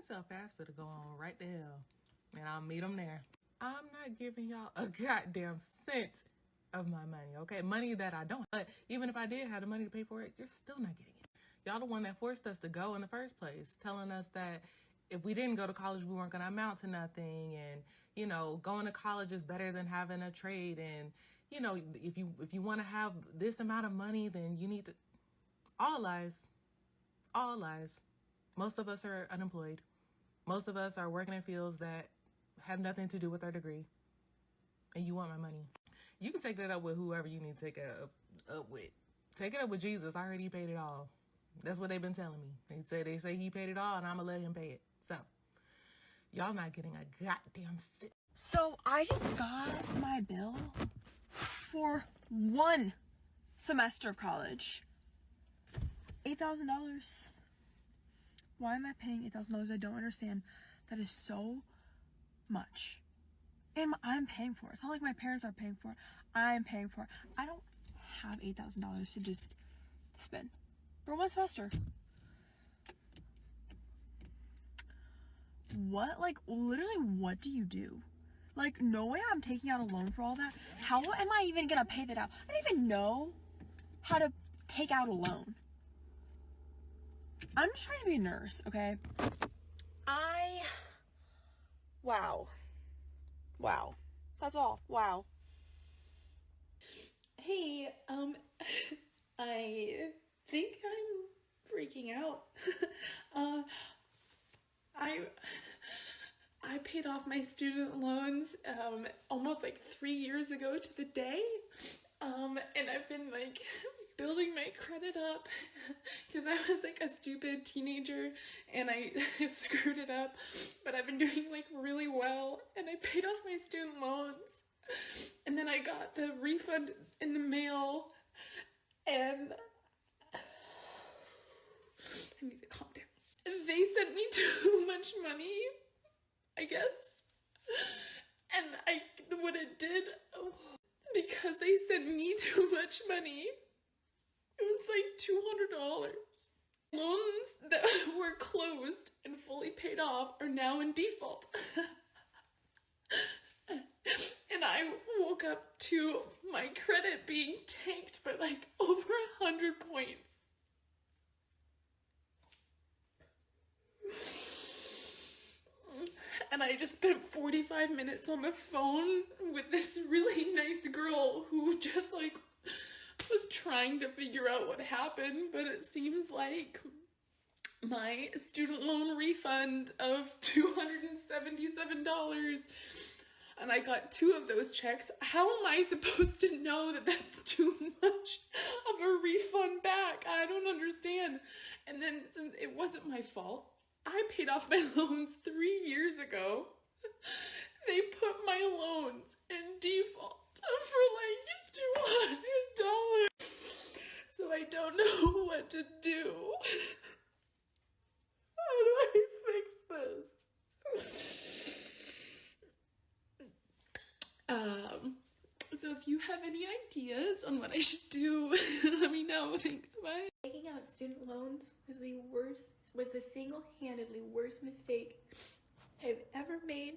can tell FAFSA to go on right to hell, and I'll meet them there. I'm not giving y'all a goddamn cent of my money, okay? Money that I don't. But even if I did have the money to pay for it, you're still not getting it. Y'all the one that forced us to go in the first place, telling us that if we didn't go to college, we weren't going to amount to nothing. And, you know, going to college is better than having a trade. And, you know, if you want to have this amount of money, then you need to. All lies. All lies. Most of us are unemployed. Most of us are working in fields that have nothing to do with our degree. And you want my money. You can take that up with whoever you need to take it up with. Take it up with Jesus. I heard he paid it all. That's what they've been telling me. They say he paid it all, and I'm going to let him pay it. So, y'all not getting a goddamn cent. So, I just got my bill for one semester of college. $8,000. Why am I paying $8,000? I don't understand. That is so much. And I'm paying for it. It's not like my parents are paying for it. I'm paying for it. I don't have $8,000 to just spend for one semester. What? Like, literally, what do you do? Like, no way I'm taking out a loan for all that. How am I even gonna pay that out? I don't even know how to take out a loan. I'm just trying to be a nurse, okay? Wow. That's all. Wow. Hey, I think I'm freaking out. I paid off my student loans, almost like 3 years ago to the day. And I've been like building my credit up because I was like a stupid teenager and I screwed it up, but I've been doing like really well and I paid off my student loans and then I got the refund in the mail and I need to calm down. They sent me too much money, I guess, and what it did, because they sent me too much money, it was like $200. Loans that were closed and fully paid off are now in default. And I woke up to my credit being tanked by like over 100 points. And I just spent 45 minutes on the phone with this really nice girl who just like was trying to figure out what happened, but it seems like my student loan refund of $277, and I got 2 of those checks. How am I supposed to know that that's too much of a refund back? I don't understand. And then since it wasn't my fault, I paid off my loans 3 years ago. They put my loans in default for like $200. So I don't know what to do. How do I fix this? So if you have any ideas on what I should do, let me know. Thanks, bye. Taking out student loans was the single-handedly worst mistake I've ever made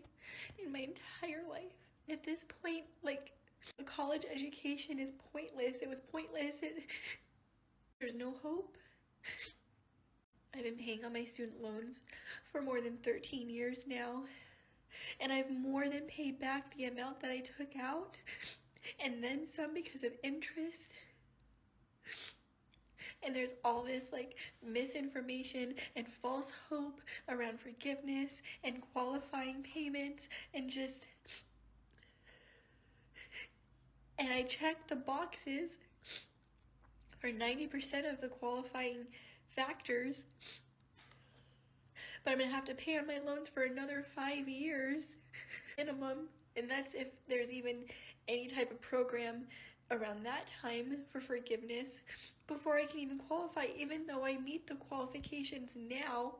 in my entire life. At this point, like, a college education is pointless. It was pointless. There's no hope. I've been paying on my student loans for more than 13 years now, and I've more than paid back the amount that I took out, and then some because of interest. And there's all this like misinformation and false hope around forgiveness and qualifying payments and I checked the boxes for 90% of the qualifying factors, but I'm gonna have to pay on my loans for another 5 years minimum, and that's if there's even any type of program around that time for forgiveness before I can even qualify, even though I meet the qualifications now.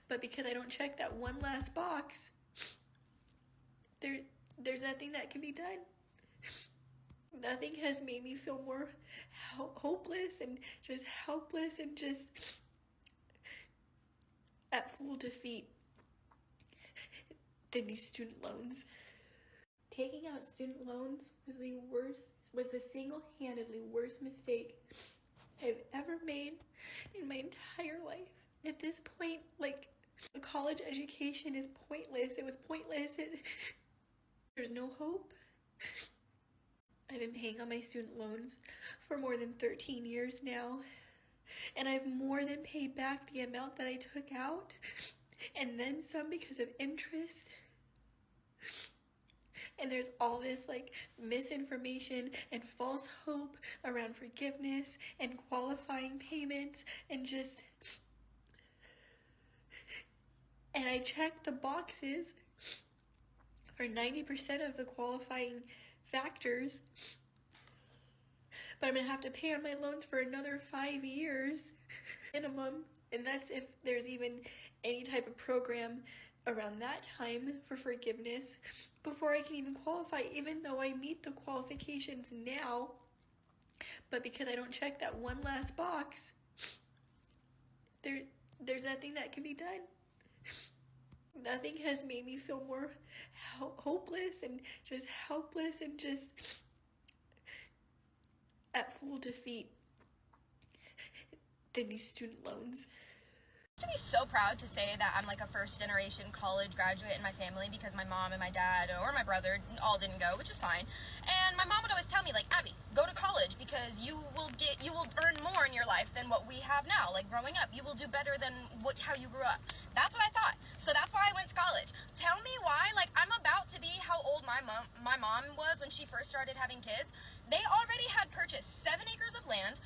But because I don't check that one last box, there's nothing that can be done. Nothing has made me feel more hopeless and just helpless and just at full defeat than these student loans. Taking out student loans was the single-handedly worst mistake I've ever made in my entire life. At this point, like, a college education is pointless. It was pointless. There's no hope. I've been paying on my student loans for more than 13 years now, and I've more than paid back the amount that I took out, and then some because of interest. And there's all this like misinformation and false hope around forgiveness and qualifying payments and just... And I checked the boxes for 90% of the qualifying factors, but I'm gonna have to pay on my loans for another 5 years minimum, and that's if there's even any type of program around that time for forgiveness before I can even qualify, even though I meet the qualifications now. But because I don't check that one last box, there's nothing that can be done. Nothing has made me feel more hopeless and just helpless and just at full defeat than these student loans. To be so proud to say that I'm like a first generation college graduate in my family, because my mom and my dad or my brother all didn't go, which is fine. And my mom would always tell me, like, Abby, go to college because you will earn more in your life than what we have now. Like, growing up, you will do better than how you grew up. That's what I thought. So that's why I went to college. Tell me why. Like, I'm about to be how old my mom was when she first started having kids. They already had purchased 7 acres of land.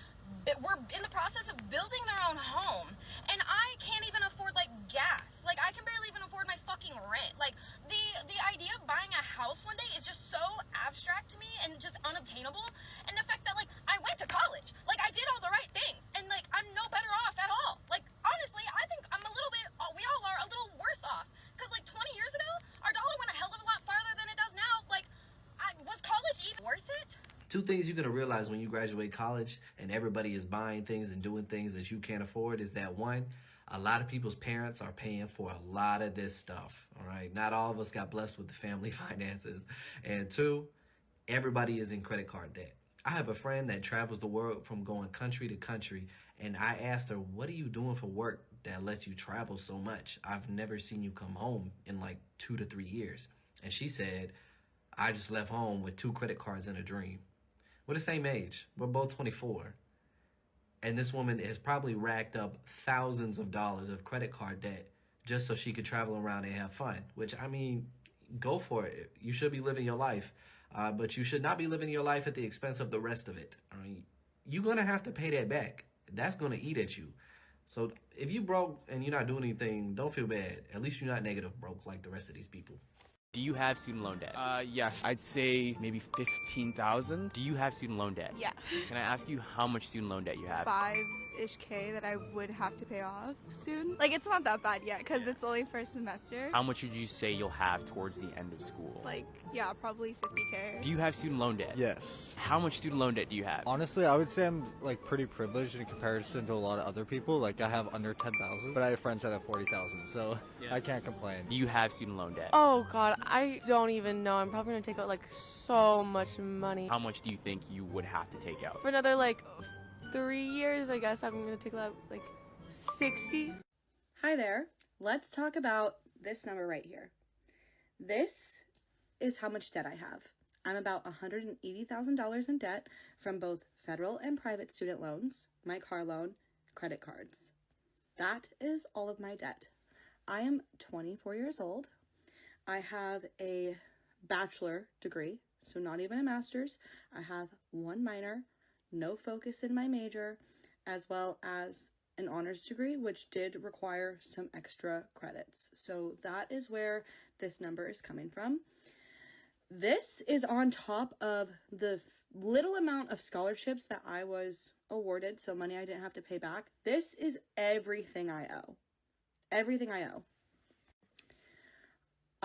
We're in the process of building their own home, and I can't even afford like gas. Like, I can barely even afford my fucking rent. Like, the idea of buying a house one day is just so abstract to me and just unobtainable. And the fact that like I went to college, like I did all the right things, and like I'm no better off at all. Like, honestly, I think I'm a little bit, we all are a little worse off, because like 20 years ago our dollar went a hell of a lot farther than it does now. Like, was college even worth it? Two things you're going to realize when you graduate college and everybody is buying things and doing things that you can't afford is that, one, a lot of people's parents are paying for a lot of this stuff, all right? Not all of us got blessed with the family finances. And two, everybody is in credit card debt. I have a friend that travels the world from going country to country, and I asked her, what are you doing for work that lets you travel so much? I've never seen you come home in like 2 to 3 years. And she said, I just left home with 2 credit cards and a dream. We're the same age. We're both 24. And this woman has probably racked up thousands of dollars of credit card debt just so she could travel around and have fun, which, I mean, go for it. You should be living your life, but you should not be living your life at the expense of the rest of it. I mean, you're going to have to pay that back. That's going to eat at you. So if you broke and you're not doing anything, don't feel bad. At least you're not negative broke like the rest of these people. Do you have student loan debt? Yes. I'd say maybe 15,000. Do you have student loan debt? Yeah. Can I ask you how much student loan debt you have? 5-ish K that I would have to pay off soon. Like, it's not that bad yet because it's only first semester. How much would you say you'll have towards the end of school? Like, yeah, probably 50K. Do you have student loan debt? Yes. How much student loan debt do you have? Honestly, I would say I'm like pretty privileged in comparison to a lot of other people. Like, I have under 10,000, but I have friends that have 40,000, so I can't complain. Do you have student loan debt? Oh god, I don't even know. I'm probably gonna take out like so much money. How much do you think you would have to take out? For another like 3 years, I guess I'm gonna take out like 60. Hi there. Let's talk about this number right here. This is how much debt I have. I'm about $180,000 in debt from both federal and private student loans, my car loan, credit cards. That is all of my debt. I am 24 years old. I have a bachelor degree, so not even a master's. I have 1 minor, no focus in my major, as well as an honors degree, which did require some extra credits. So that is where this number is coming from. This is on top of the little amount of scholarships that I was awarded, so money I didn't have to pay back. This is everything I owe. Everything I owe.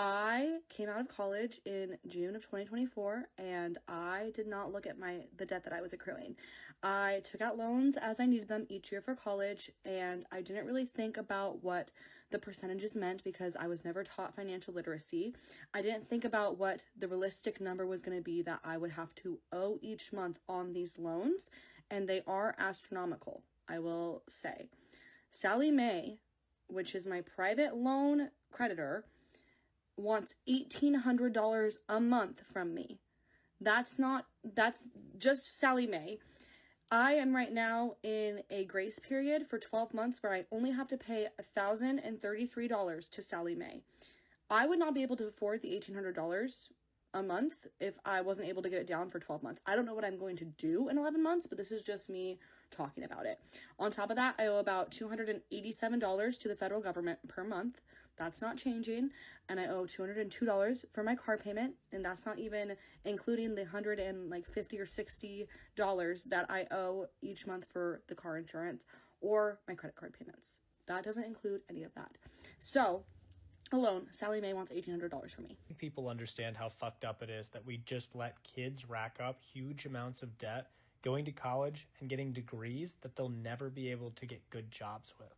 I came out of college in June of 2024, and I did not look at the debt that I was accruing. I took out loans as I needed them each year for college, and I didn't really think about what the percentages meant because I was never taught financial literacy. I didn't think about what the realistic number was going to be that I would have to owe each month on these loans, and they are astronomical, I will say. Sallie Mae, which is my private loan creditor, wants $1,800 a month from me. That's just Sallie Mae. I am right now in a grace period for 12 months where I only have to pay $1,033 to Sallie Mae. I would not be able to afford the $1,800 a month if I wasn't able to get it down for 12 months. I don't know what I'm going to do in 11 months, but this is just me talking about it. On top of that, I owe about $287 to the federal government per month. That's not changing. And I owe $202 for my car payment, and that's not even including the $150 or $60 that I owe each month for the car insurance or my credit card payments. That doesn't include any of that. So alone, Sallie Mae wants $1,800 from me. People understand how fucked up it is that we just let kids rack up huge amounts of debt going to college and getting degrees that they'll never be able to get good jobs with.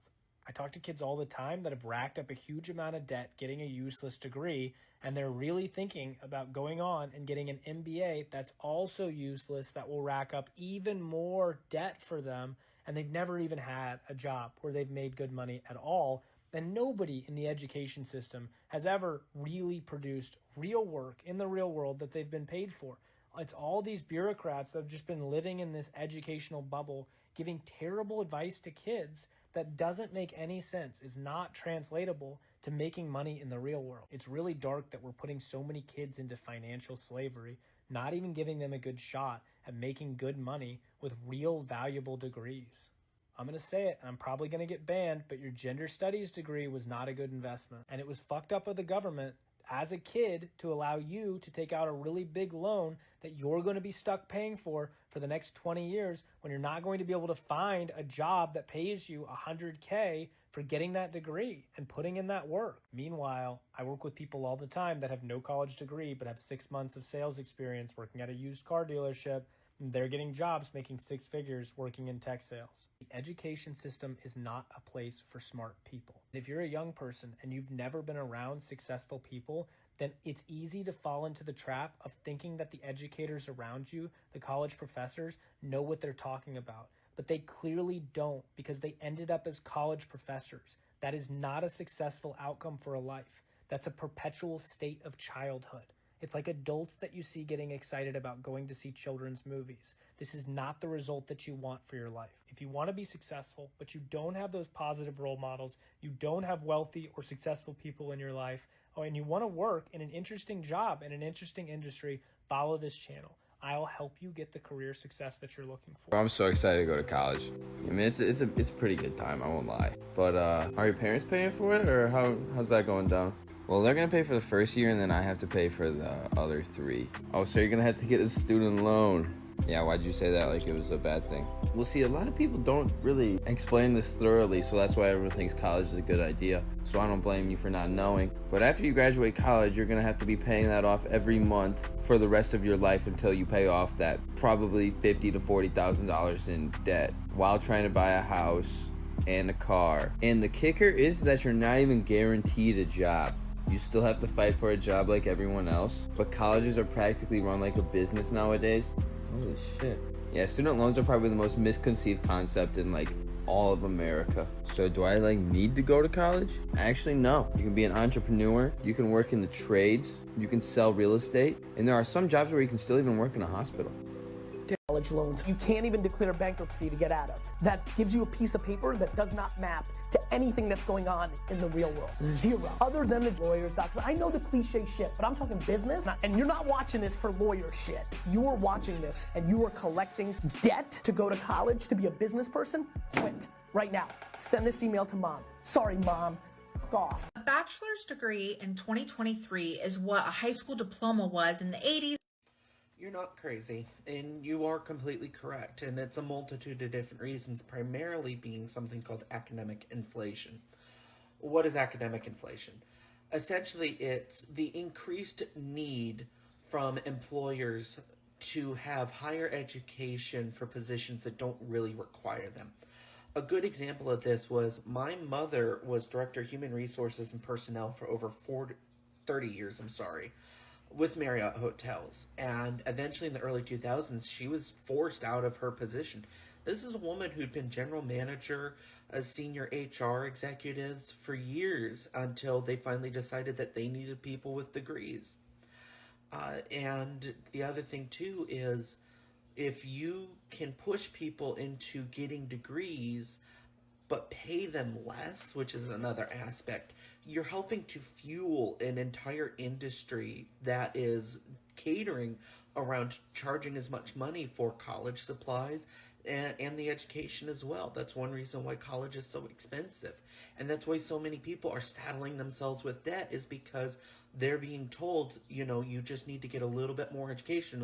I talk to kids all the time that have racked up a huge amount of debt getting a useless degree, and they're really thinking about going on and getting an MBA that's also useless, that will rack up even more debt for them, and they've never even had a job where they've made good money at all. And nobody in the education system has ever really produced real work in the real world that they've been paid for. It's all these bureaucrats that have just been living in this educational bubble, giving terrible advice to kids that doesn't make any sense, is not translatable to making money in the real world. It's really dark that we're putting so many kids into financial slavery, not even giving them a good shot at making good money with real valuable degrees. I'm going to say it, and I'm probably going to get banned, but your gender studies degree was not a good investment. And it was fucked up of the government as a kid to allow you to take out a really big loan that you're going to be stuck paying for the next 20 years when you're not going to be able to find a job that pays you $100K for getting that degree and putting in that work. Meanwhile, I work with people all the time that have no college degree but have 6 months of sales experience working at a used car dealership. They're getting jobs making six figures working in tech sales. The education system is not a place for smart people. If you're a young person and you've never been around successful people, then it's easy to fall into the trap of thinking that the educators around you, the college professors, know what they're talking about. But they clearly don't, because they ended up as college professors. That is not a successful outcome for a life. That's a perpetual state of childhood. It's like adults that you see getting excited about going to see children's movies. This is not the result that you want for your life. If you want to be successful, but you don't have those positive role models, you don't have wealthy or successful people in your life, and you want to work in an interesting job, in an interesting industry, follow this channel. I'll help you get the career success that you're looking for. I'm so excited to go to college. I mean, it's a pretty good time, I won't lie. But are your parents paying for it, or how's that going down? Well, they're going to pay for the first year, and then I have to pay for the other 3. Oh, so you're going to have to get a student loan. Yeah, why'd you say that like it was a bad thing? Well, see, a lot of people don't really explain this thoroughly, so that's why everyone thinks college is a good idea. So I don't blame you for not knowing. But after you graduate college, you're going to have to be paying that off every month for the rest of your life until you pay off that probably $50,000 to $40,000 in debt while trying to buy a house and a car. And the kicker is that you're not even guaranteed a job. You still have to fight for a job like everyone else, but colleges are practically run like a business nowadays. Holy shit. Yeah, student loans are probably the most misconceived concept in like all of America. So do I like need to go to college? Actually, no. You can be an entrepreneur, you can work in the trades, you can sell real estate, and there are some jobs where you can still even work in a hospital. College loans you can't even declare bankruptcy to get out of. That gives you a piece of paper that does not map to anything that's going on in the real world. Zero. Other than the lawyers, doctors. I know the cliche shit, but I'm talking business, and you're not watching this for lawyer shit. You are watching this and you are collecting debt to go to college to be a business person. Quit right now. Send this email to mom. Sorry, mom. Fuck off. A bachelor's degree in 2023 is what a high school diploma was in the 80s. You're not crazy, and you are completely correct, and it's a multitude of different reasons, primarily being something called academic inflation. What is academic inflation? Essentially, it's the increased need from employers to have higher education for positions that don't really require them. A good example of this was my mother was director of human resources and personnel for over 30 years, with Marriott Hotels. And eventually in the early 2000s, she was forced out of her position. This is a woman who'd been general manager, a senior HR executives for years until they finally decided that they needed people with degrees. And the other thing too is if you can push people into getting degrees but pay them less, which is another aspect, you're helping to fuel an entire industry that is catering around charging as much money for college supplies and the education as well. That's one reason why college is so expensive. And that's why so many people are saddling themselves with debt, is because they're being told, you know, you just need to get a little bit more education,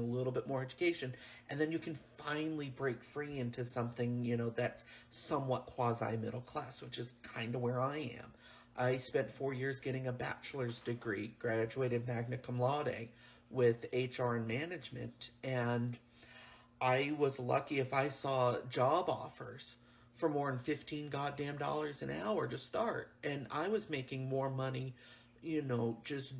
and then you can finally break free into something, you know, that's somewhat quasi-middle class, which is kind of where I am. I spent 4 years getting a bachelor's degree, graduated magna cum laude with HR and management, and I was lucky if I saw job offers for more than $15 goddamn an hour to start. And I was making more money, you know, just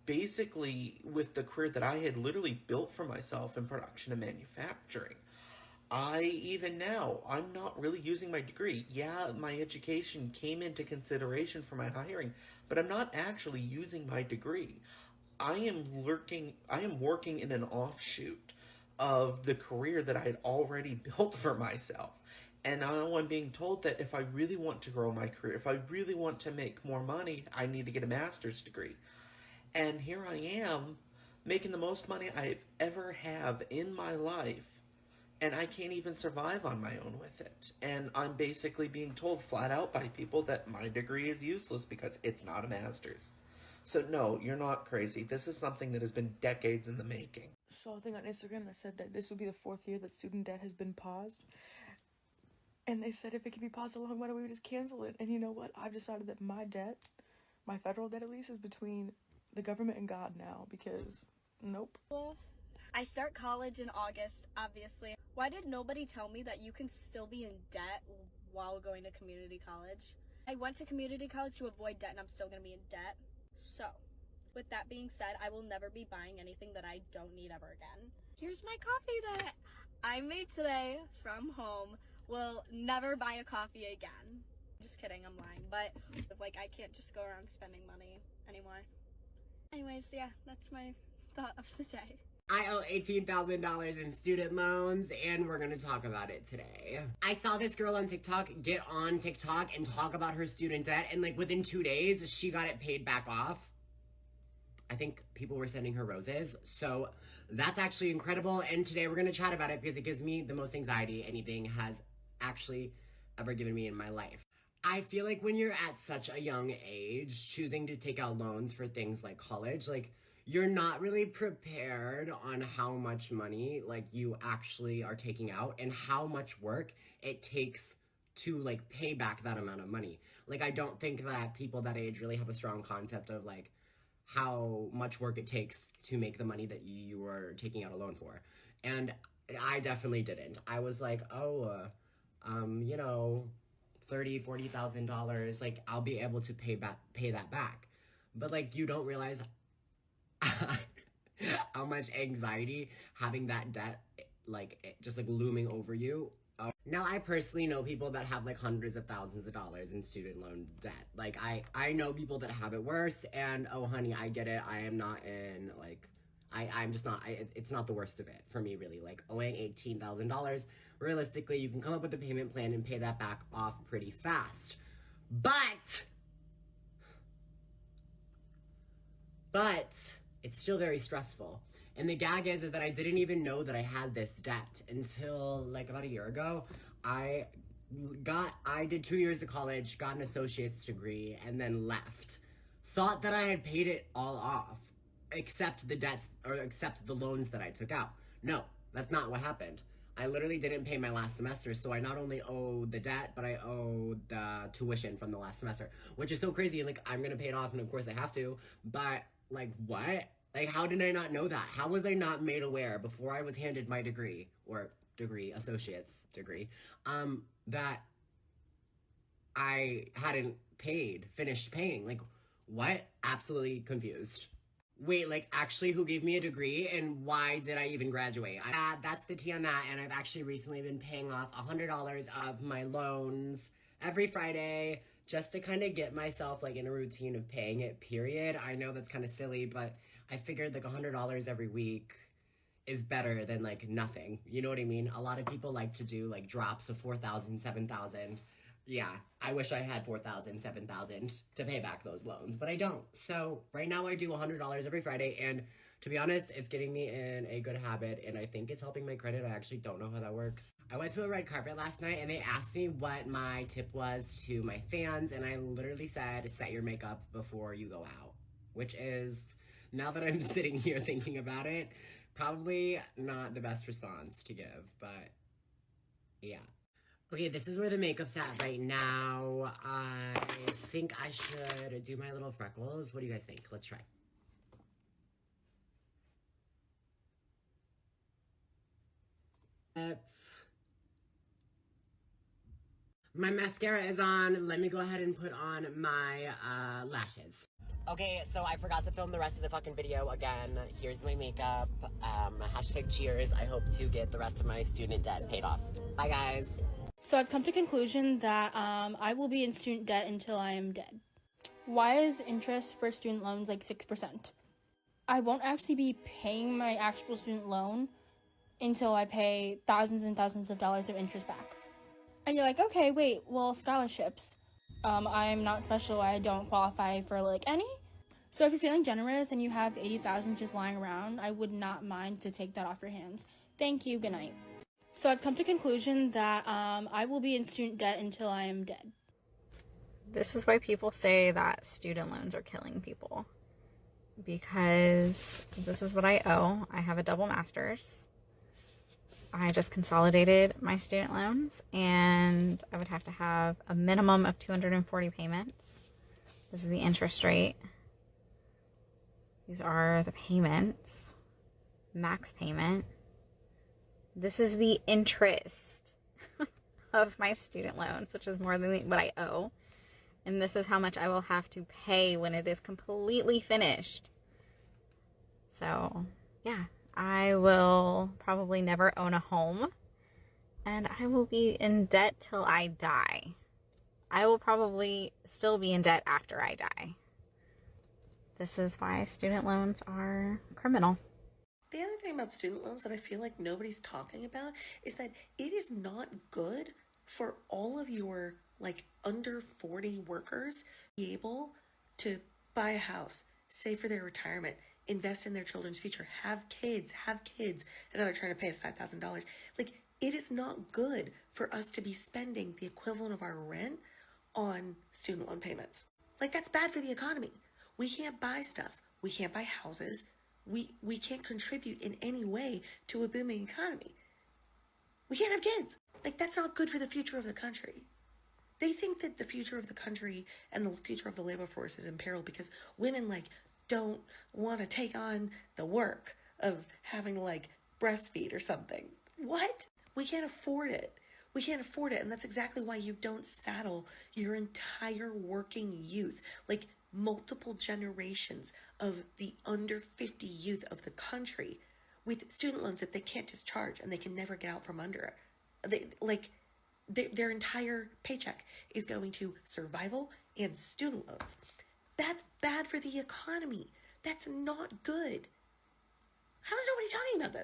basically with the career that I had literally built for myself in production and manufacturing. Even now, I'm not really using my degree. Yeah, my education came into consideration for my hiring, but I'm not actually using my degree. I am working in an offshoot of the career that I had already built for myself. And now I'm being told that if I really want to grow my career, if I really want to make more money, I need to get a master's degree. And here I am making the most money I've ever have in my life, and I can't even survive on my own with it. And I'm basically being told flat out by people that my degree is useless because it's not a master's. So no, you're not crazy. This is something that has been decades in the making. Saw a thing on Instagram that said that this would be the 4th year that student debt has been paused. And they said if it can be paused along, why don't we just cancel it? And you know what? I've decided that my debt, my federal debt at least, is between the government and God now, because nope. I start college in August, obviously. Why did nobody tell me that you can still be in debt while going to community college? I went to community college to avoid debt, and I'm still gonna be in debt. So, with that being said, I will never be buying anything that I don't need ever again. Here's my coffee that I made today from home. Will never buy a coffee again. Just kidding, I'm lying. But, like, I can't just go around spending money anymore. Anyways, yeah, that's my thought of the day. I owe $18,000 in student loans, and we're gonna talk about it today. I saw this girl on TikTok get on TikTok and talk about her student debt, and like within 2 days, she got it paid back off. I think people were sending her roses, so that's actually incredible, and today we're gonna chat about it because it gives me the most anxiety anything has actually ever given me in my life. I feel like when you're at such a young age, choosing to take out loans for things like college, like, you're not really prepared on how much money, like, you actually are taking out and how much work it takes to, like, pay back that amount of money. Like, I don't think that people that age really have a strong concept of, like, how much work it takes to make the money that you are taking out a loan for. And I definitely didn't. I was like, you know, $30,000, $40,000, like, I'll be able to pay that back. But, like, you don't realize how much anxiety having that debt, like, just, like, looming over you. Now, I personally know people that have, like, hundreds of thousands of dollars in student loan debt. Like, I know people that have it worse, and, oh, honey, I get it. I am not in, like, I'm just not, it's not the worst of it for me, really. Like, owing $18,000, realistically, you can come up with a payment plan and pay that back off pretty fast. But it's still very stressful. And the gag is that I didn't even know that I had this debt until, like, about a year ago. I did 2 years of college, got an associate's degree, and then left. Thought that I had paid it all off, except the debts, or except the loans that I took out. No, that's not what happened. I literally didn't pay my last semester, so I not only owe the debt, but I owe the tuition from the last semester, which is so crazy. Like, I'm gonna pay it off, and of course I have to, but, like, what? Like, how did I not know that? How was I not made aware before I was handed my degree, or associate's degree, that I hadn't finished paying. Like, what? Absolutely confused. Wait, like, actually, who gave me a degree and why did I even graduate? That's the tea on that, and I've actually recently been paying off $100 of my loans every Friday just to kind of get myself, like, in a routine of paying it, period. I know that's kind of silly, but I figured, like, $100 every week is better than, like, nothing. You know what I mean? A lot of people like to do, like, drops of $4,000, $7,000. Yeah, I wish I had $4,000, $7,000 to pay back those loans, but I don't. So right now I do $100 every Friday, and to be honest, it's getting me in a good habit, and I think it's helping my credit. I actually don't know how that works. I went to a red carpet last night, and they asked me what my tip was to my fans, and I literally said, set your makeup before you go out, which is, now that I'm sitting here thinking about it, probably not the best response to give, but yeah. Okay, this is where the makeup's at right now. I think I should do my little freckles. What do you guys think? Let's try. Lips. My mascara is on. Let me go ahead and put on my lashes. Okay, so I forgot to film the rest of the fucking video again. Here's my makeup. Hashtag cheers. I hope to get the rest of my student debt paid off. Bye, guys. So I've come to conclusion that I will be in student debt until I am dead. Why is interest for student loans like 6%? I won't actually be paying my actual student loan until I pay thousands and thousands of dollars of interest back. And you're like, okay, wait, well, scholarships. I'm not special, I don't qualify for like any. So if you're feeling generous and you have $80,000 just lying around, I would not mind to take that off your hands. Thank you, good night. So I've come to conclusion that I will be in student debt until I am dead. This is why people say that student loans are killing people. Because this is what I owe. I have a double master's. I just consolidated my student loans, and I would have to have a minimum of 240 payments. This is the interest rate. These are the payments. Max payment. This is the interest of my student loans, which is more than what I owe. And this is how much I will have to pay when it is completely finished. So, yeah, I will probably never own a home. And I will be in debt till I die. I will probably still be in debt after I die. This is why student loans are criminal. The other thing about student loans that I feel like nobody's talking about is that it is not good for all of your like under 40 workers to be able to buy a house, save for their retirement, invest in their children's future, have kids, and now they're trying to pay us $5,000. Like, it is not good for us to be spending the equivalent of our rent on student loan payments. Like, that's bad for the economy. We can't buy stuff. We can't buy houses. We can't contribute in any way to a booming economy. We can't have kids. Like, that's not good for the future of the country. They think that the future of the country and the future of the labor force is in peril because women, like, don't want to take on the work of having to, like, breastfeed or something. What? We can't afford it. We can't afford it. And that's exactly why you don't saddle your entire working youth, like multiple generations of the under 50 youth of the country, with student loans that they can't discharge and they can never get out from under. Their entire paycheck is going to survival and student loans. That's bad for the economy. That's not good. How is nobody talking about this?